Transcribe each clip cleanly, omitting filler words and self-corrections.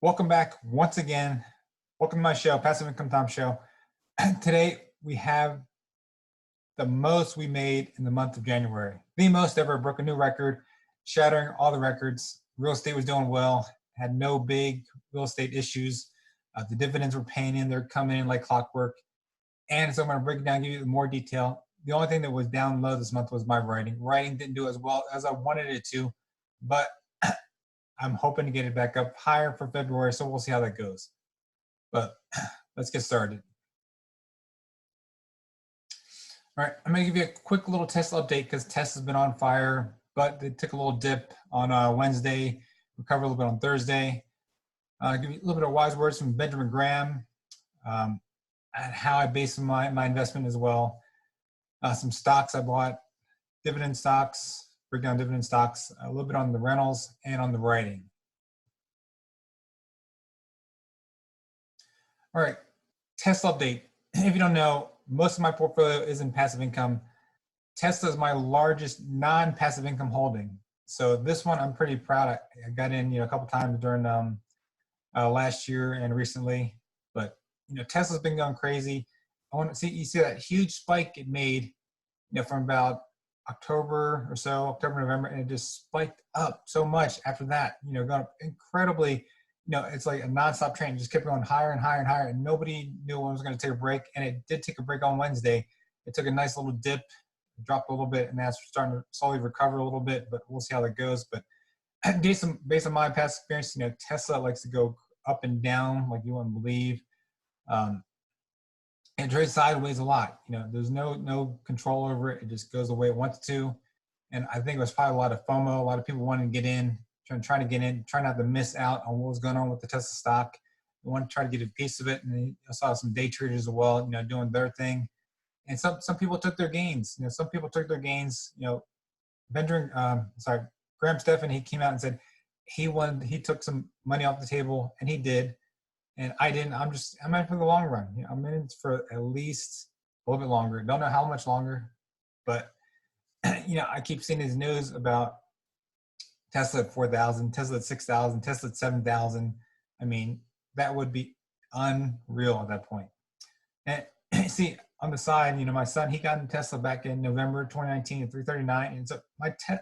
Welcome back once again. Welcome to my show, Passive Income Tom Show. Today we have the most we made in the month of January. The most ever, broke a new record, shattering all the records. Real estate was doing well, had no big real estate issues. The dividends were paying in, they're coming in like clockwork. And so I'm going to break it down, give you more detail. The only thing that was down low this month was my writing. Writing didn't do as well as I wanted it to, but I'm hoping to get it back up higher for February, so we'll see how that goes. But let's get started. All right, I'm going to give you a quick little Tesla update because Tesla's been on fire, but they took a little dip on Wednesday, recovered a little bit on Thursday. Give you a little bit of wise words from Benjamin Graham and how I base my investment as well. Some stocks I bought, dividend stocks, break down dividend stocks, a little bit on the rentals and on the writing. All right, Tesla update. If you don't know, most of my portfolio is in passive income. Tesla is my largest non-passive income holding. So this one I'm pretty proud. I got in, a couple times during last year and recently. But Tesla's been going crazy. You see that huge spike it made, from about October or so, October, November, and it just spiked up so much after that. Going up incredibly. It's like a nonstop train. It just kept going higher and higher and higher, and nobody knew when it was going to take a break. And it did take a break on Wednesday. It took a nice little dip, dropped a little bit, and that's starting to slowly recover a little bit. But we'll see how that goes. But based on my past experience, Tesla likes to go up and down like you wouldn't believe. It trades sideways a lot. There's no control over it. It just goes the way it wants to. And I think it was probably a lot of FOMO. A lot of people wanting to get in. Trying to get in, trying not to miss out on what was going on with the Tesla stock. We want to try to get a piece of it. And I saw some day traders as well, doing their thing. And some people took their gains. Some people took their gains. Graham Stephan, he came out and said he took some money off the table, and he did. And I didn't. I'm in for the long run. I'm in for at least a little bit longer. Don't know how much longer, but I keep seeing these news about Tesla at 4,000, Tesla at 6,000, Tesla at 7,000. I mean, that would be unreal at that point. And see, on the side, my son, he got in Tesla back in November 2019 at 339. And so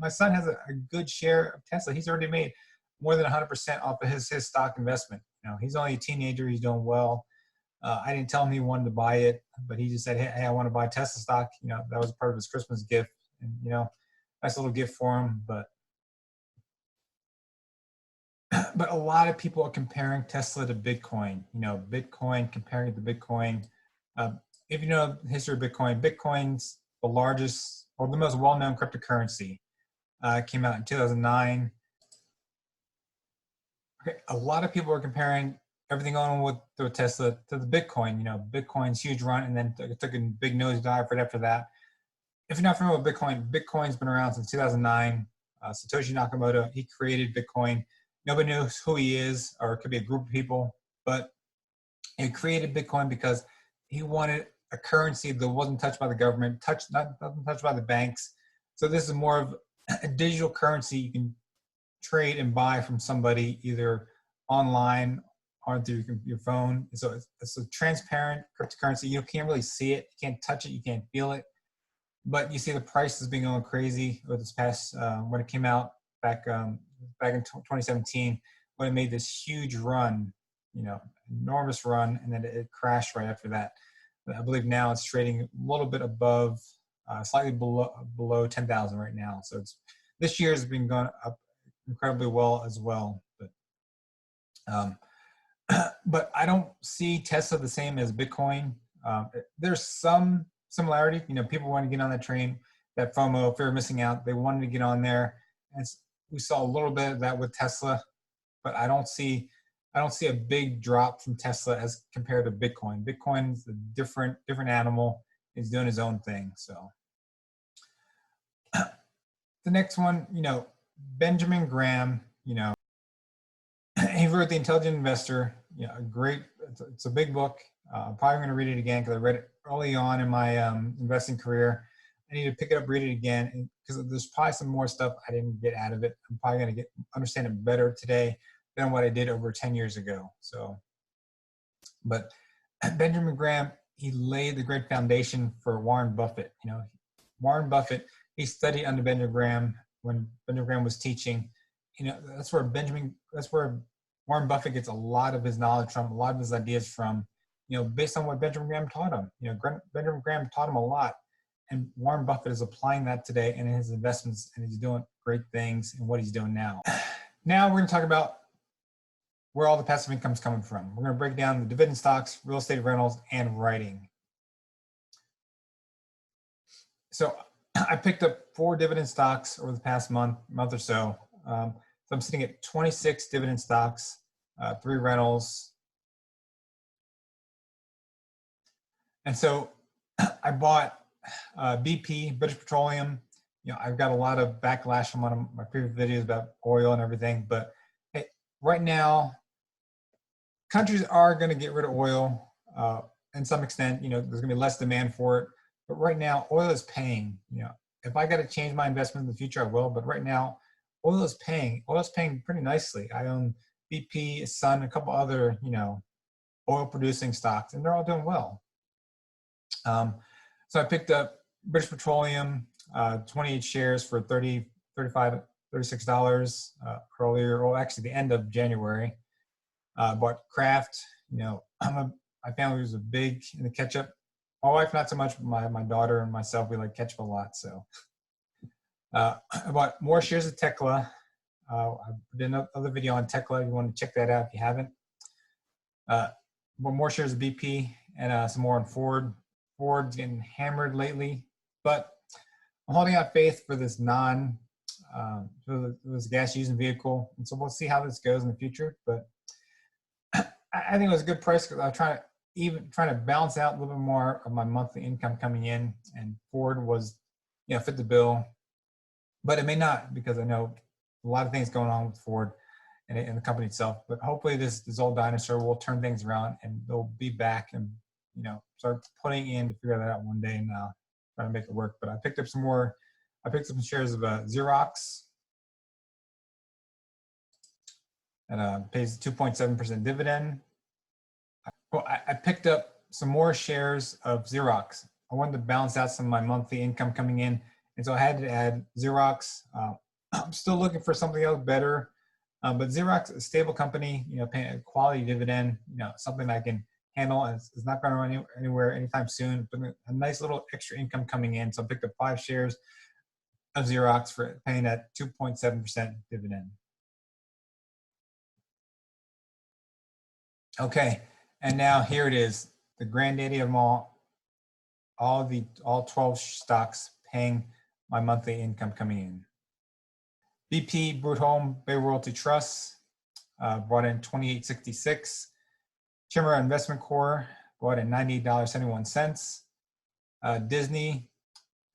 my son has a good share of Tesla. He's already made more than 100% off of his stock investment. He's only a teenager. He's doing well. I didn't tell him he wanted to buy it, but he just said, hey, I want to buy Tesla stock. That was part of his Christmas gift. And, nice little gift for him. But a lot of people are comparing Tesla to Bitcoin. Bitcoin, comparing it to Bitcoin. If you know the history of Bitcoin, Bitcoin's the largest or the most well-known cryptocurrency. Came out in 2009. Okay, a lot of people are comparing everything going on with Tesla to the Bitcoin. Bitcoin's huge run, and then it took a big nosedive right after that. If you're not familiar with Bitcoin, Bitcoin's been around since 2009. Satoshi Nakamoto, he created Bitcoin. Nobody knows who he is, or it could be a group of people, but he created Bitcoin because he wanted a currency that wasn't touched by the government, not touched by the banks. So this is more of a digital currency you can trade and buy from somebody either online or through your phone. So it's a transparent cryptocurrency. You can't really see it, you can't touch it, you can't feel it, but you see the price has been going crazy with this past when it came out back in 2017, when it made this huge run, enormous run, and then it crashed right after that. I believe now it's trading a little bit above, slightly below 10,000 right now. So this year has been going up incredibly well as well. But I don't see Tesla the same as Bitcoin. There's some similarity. People want to get on that train, that FOMO, fear of missing out. They wanted to get on there, and we saw a little bit of that with Tesla, but I don't see a big drop from Tesla as compared to Bitcoin. Bitcoin's a different animal. He's doing his own thing. So the next one, Benjamin Graham, he wrote The Intelligent Investor. It's a big book. I'm probably going to read it again because I read it early on in my investing career. I need to pick it up, read it again, because there's probably some more stuff I didn't get out of it. I'm probably going to understand it better today than what I did over 10 years ago. So, but Benjamin Graham, he laid the great foundation for Warren Buffett. You know, Warren Buffett, he studied under Benjamin Graham when Benjamin Graham was teaching. You know, that's where Warren Buffett gets a lot of his knowledge from, a lot of his ideas from, you know, based on what Benjamin Graham taught him. You know, Benjamin Graham taught him a lot. And Warren Buffett is applying that today in his investments, and he's doing great things in what he's doing now. Now we're going to talk about where all the passive income is coming from. We're going to break down the dividend stocks, real estate rentals, and writing. So I picked up 4 dividend stocks over the past month or so. So I'm sitting at 26 dividend stocks, 3 rentals. And so I bought BP, British Petroleum. You know, I've got a lot of backlash from one of my previous videos about oil and everything, but hey, right now, countries are going to get rid of oil in some extent. You know, there's going to be less demand for it, but right now, oil is paying. You know, if I got to change my investment in the future, I will. But right now, oil is paying. Oil is paying pretty nicely. I own BP, Sun, a couple other, you know, oil-producing stocks, and they're all doing well. So I picked up British Petroleum, 28 shares for $35, $36 earlier, or actually the end of January. Bought Kraft. You know, my family was big into ketchup. My wife, not so much, but my daughter and myself, we like ketchup a lot. So I bought more shares of Tekla. I did another video on Tekla. If you want to check that out if you haven't. Bought more shares of BP and some more on Ford. Ford's getting hammered lately, but I'm holding out faith for this for this gas using vehicle, and so we'll see how this goes in the future. But I think it was a good price because I was trying to balance out a little bit more of my monthly income coming in, and Ford was, you know, fit the bill, but it may not, because I know a lot of things going on with Ford and the company itself. But hopefully this old dinosaur will turn things around and they'll be back and, you know, start putting in to figure that out one day and try to make it work. But I picked up some shares of Xerox, and pays 2.7% dividend. Well, I picked up some more shares of Xerox. I wanted to balance out some of my monthly income coming in, and so I had to add Xerox. I'm still looking for something else better, but Xerox is a stable company, you know, paying a quality dividend, you know, something I can handle, and it's not going to run anywhere anytime soon, but a nice little extra income coming in. So I picked up 5 shares of Xerox for paying that 2.7% dividend. Okay, and now here it is, the granddaddy of them all 12 stocks paying my monthly income coming in. BP, Brute Home Bay Royalty Trust, brought in $28.66. Chimera Investment Corps bought in $98.71. Disney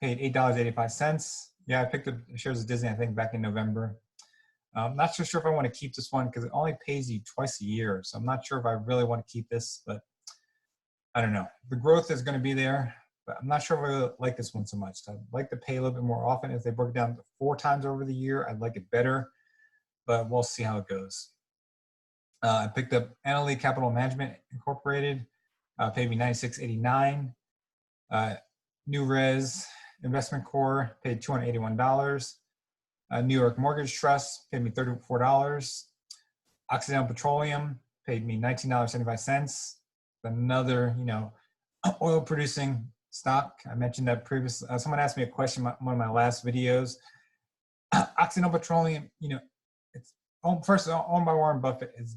paid $8.85. Yeah, I picked up shares of Disney, I think, back in November. I'm not so sure if I want to keep this one because it only pays you twice a year. So I'm not sure if I really want to keep this, but I don't know. The growth is going to be there, but I'm not sure if I really like this one so much. I'd like to pay a little bit more often. If they broke it down to 4 times over the year, I'd like it better, but we'll see how it goes. I picked up Annalee Capital Management Incorporated, paid me $96.89. New Res Investment Corps paid $281. New York Mortgage Trust paid me $34. Occidental Petroleum paid me $19.75. Another, you know, oil producing stock. I mentioned that previously. Someone asked me a question in one of my last videos. Occidental Petroleum, you know, it's first owned by Warren Buffett. It's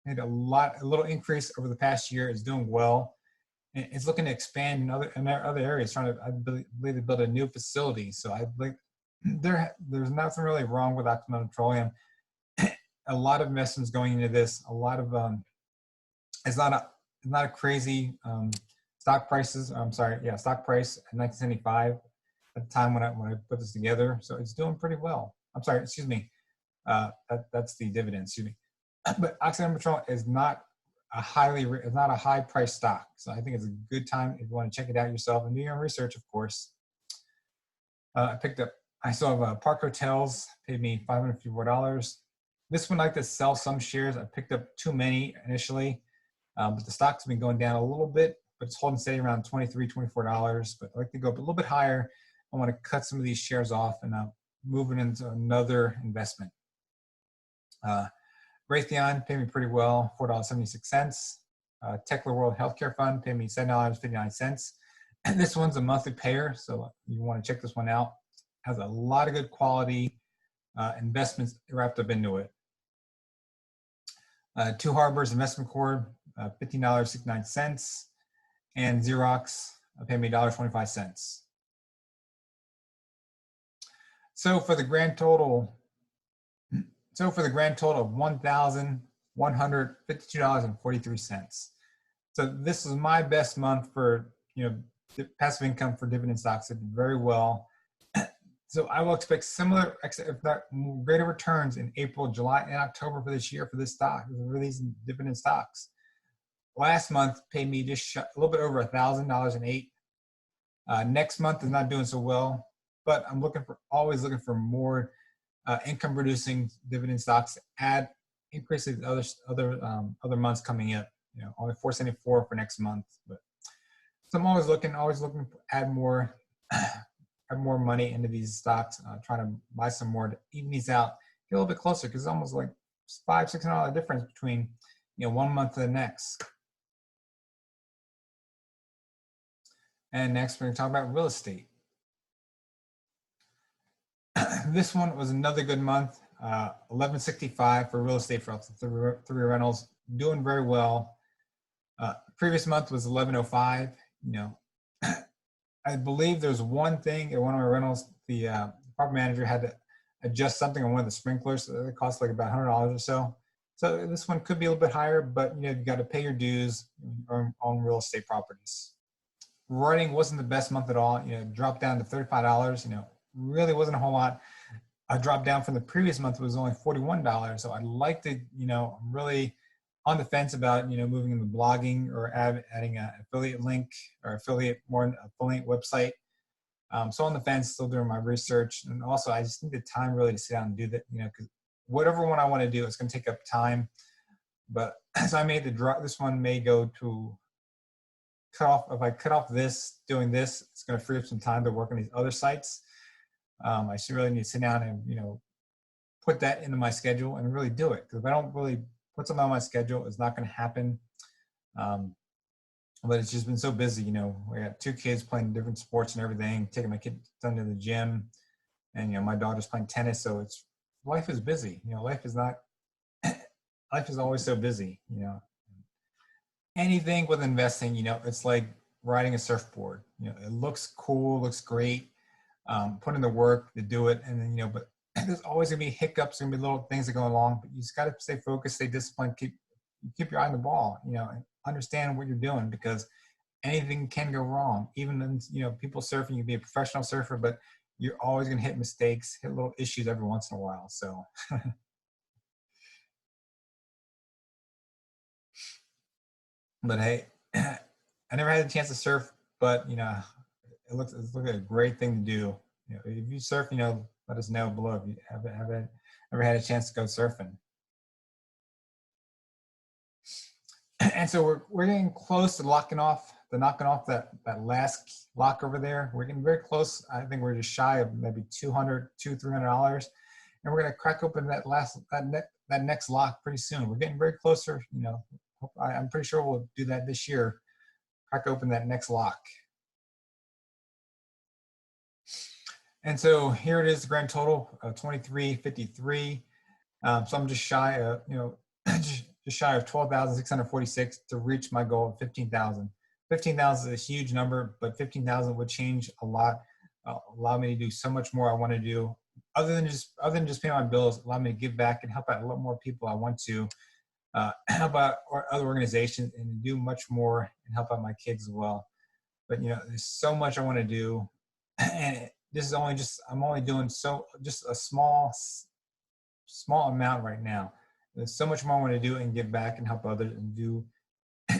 made a little increase over the past year. It's doing well. It's looking to expand in other areas, trying to, I believe, to build a new facility. So I believe there's nothing really wrong with Occidental Petroleum. A lot of investments going into this. A lot of it's not a crazy stock prices. Stock price in 1975 at the time when I put this together. So it's doing pretty well. I'm sorry, excuse me. That's the dividend. Excuse me. But Occidental Petroleum is not a high price stock. So I think it's a good time if you want to check it out yourself and do your own research, of course. I still have Park Hotels, paid me $554. This one I like to sell some shares. I picked up too many initially, but the stock's been going down a little bit, but it's holding steady around $23, $24. But I like to go up a little bit higher. I want to cut some of these shares off and move it into another investment. Raytheon paid me pretty well, $4.76. Tekla World Healthcare Fund paid me $7.59. And this one's a monthly payer, so you want to check this one out. Has a lot of good quality investments wrapped up into it. Two Harbors Investment Corp, $15.69, and Xerox paid me $1.25. So for the grand total of $1,152.43. So this was my best month for passive income for dividend stocks. It did very well. So I will expect similar, if not greater returns in April, July, and October for this year for this stock, for these dividend stocks. Last month paid me just a little bit over $1,000.08. Next month is not doing so well, but I'm always looking for more income-producing dividend stocks. Add increases other months coming up. Only $4.74 for next month, but so I'm always looking to add more. Have more money into these stocks, trying to buy some more to even these out, get a little bit closer, because it's almost like $500-$600 difference between 1 month to the next. And next we're going to talk about real estate. This one was another good month, $11.65 for real estate for three rentals, doing very well. Previous month was $11.05. I believe there's one thing in one of my rentals, the property manager had to adjust something on one of the sprinklers. So it cost like about $100 or so. So this one could be a little bit higher, but you got to pay your dues on real estate properties. Writing wasn't the best month at all. Dropped down to $35. Really wasn't a whole lot. I dropped down from the previous month. It was only $41. So I'd like to, I'm really on the fence about moving into blogging or adding an affiliate link or affiliate website. So on the fence, still doing my research, and also I just need the time really to sit down and do that. Because whatever one I want to do, it's going to take up time. But so I made this one may go to cut off. If I cut off doing this, it's going to free up some time to work on these other sites. I should really need to sit down and put that into my schedule and really do it. Because if I don't really put something on my schedule, it's not going to happen. But it's just been so busy. We got 2 kids playing different sports and everything, taking my kid to the gym, and my daughter's playing tennis. So life is busy. Life is always so busy. Anything with investing, it's like riding a surfboard. It looks cool, looks great. Put in the work to do it, and then but there's always gonna be hiccups, gonna be little things that go along. But you just got to stay focused, stay disciplined, keep your eye on the ball. And understand what you're doing, because anything can go wrong. Even in people surfing, you can be a professional surfer, but you're always gonna hit mistakes, hit little issues every once in a while. So. But hey, I never had a chance to surf, but it looks like a great thing to do. If you surf, let us know below if you haven't ever had a chance to go surfing. And so we're getting close to knocking off that last lock over there. We're getting very close. I think we're just shy of maybe $300, and we're gonna crack open that next lock pretty soon. We're getting very closer. I'm pretty sure we'll do that this year. Crack open that next lock. And so here it is, the grand total of 2353. So I'm just shy of, just shy of 12,646 to reach my goal of 15,000. 15,000 is a huge number, but 15,000 would change a lot, allow me to do so much more I want to do. Other than just pay my bills, allow me to give back and help out a lot more people I want to, help out other organizations, and do much more and help out my kids as well. But there's so much I want to do, and this is I'm only doing just a small amount right now. There's so much more I want to do and give back and help others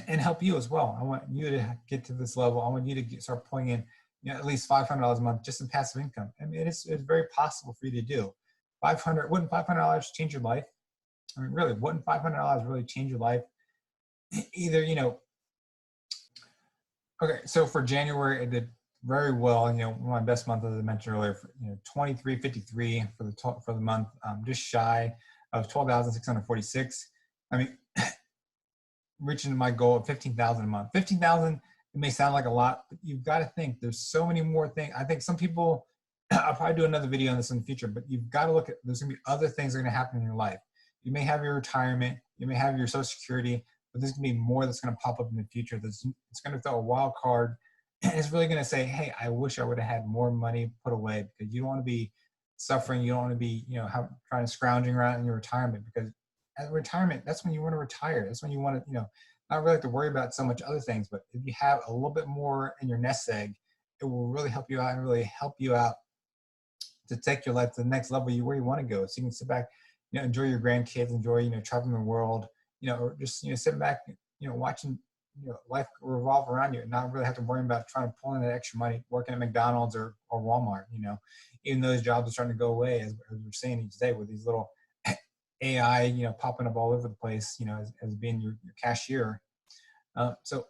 and help you as well. I want you to get to this level. I want you to start pulling in at least $500 a month just in passive income. I mean, it's very possible for you to do. Wouldn't $500 change your life? I mean, really, wouldn't $500 really change your life? Either, okay, so for January, I did very well. One of my best months, as I mentioned earlier, for, 2353 for the month, just shy of 12,646. I mean, reaching my goal of 15,000 a month. 15,000, it may sound like a lot, but you've got to think there's so many more things. I think some people, I'll probably do another video on this in the future, but you've got to look at, there's going to be other things that are going to happen in your life. You may have your retirement, you may have your Social Security, but there's going to be more that's going to pop up in the future. It's going to throw a wild card, and it's really going to say, hey, I wish I would have had more money put away, because you don't want to be suffering. You don't want to be, trying to scrounging around in your retirement, because at retirement, that's when you want to retire. That's when you want to, not really have to worry about so much other things. But if you have a little bit more in your nest egg, it will really help you out and really help you out to take your life to the next level, where you want to go. So you can sit back, enjoy your grandkids, enjoy, traveling the world, or just, sitting back, watching, life revolve around you, and not really have to worry about trying to pull in that extra money, working at McDonald's or Walmart. Even those jobs are starting to go away, as we're seeing each day with these little AI, popping up all over the place, as being your cashier. So,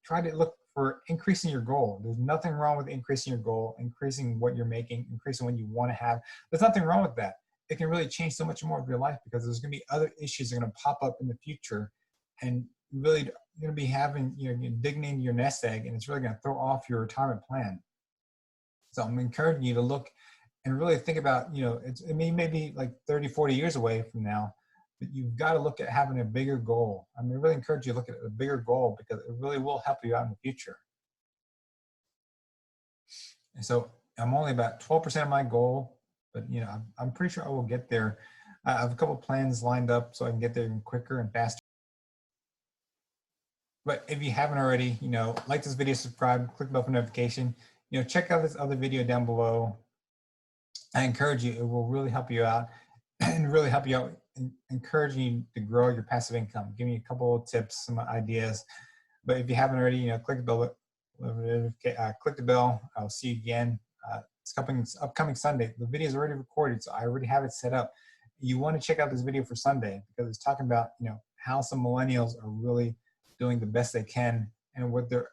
try to look for increasing your goal. There's nothing wrong with increasing your goal, increasing what you're making, increasing what you want to have. There's nothing wrong with that. It can really change so much more of your life, because there's going to be other issues that are going to pop up in the future, and really you're going to be having, digging into your nest egg, and it's really going to throw off your retirement plan. So I'm encouraging you to look and really think about, it may be like 30, 40 years away from now, but you've got to look at having a bigger goal. I mean, I really encourage you to look at a bigger goal, because it really will help you out in the future. And so I'm only about 12% of my goal, but I'm pretty sure I will get there. I have a couple of plans lined up so I can get there even quicker and faster. But if you haven't already, like this video, subscribe, click the bell for notification. Check out this other video down below. I encourage you, it will really help you out, and really help you out, encouraging you to grow your passive income. Give me a couple of tips, some ideas. But if you haven't already, click the bell. Click the bell. I'll see you again. It's upcoming Sunday. The video is already recorded, so I already have it set up. You want to check out this video for Sunday, because it's talking about, how some millennials are really doing the best they can, and what they're,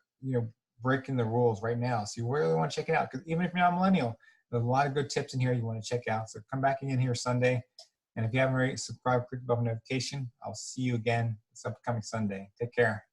breaking the rules right now. So you really want to check it out, because even if you're not a millennial, there's a lot of good tips in here you want to check out. So come back again here Sunday. And if you haven't already subscribed, click the bell notification. I'll see you again this upcoming Sunday. Take care.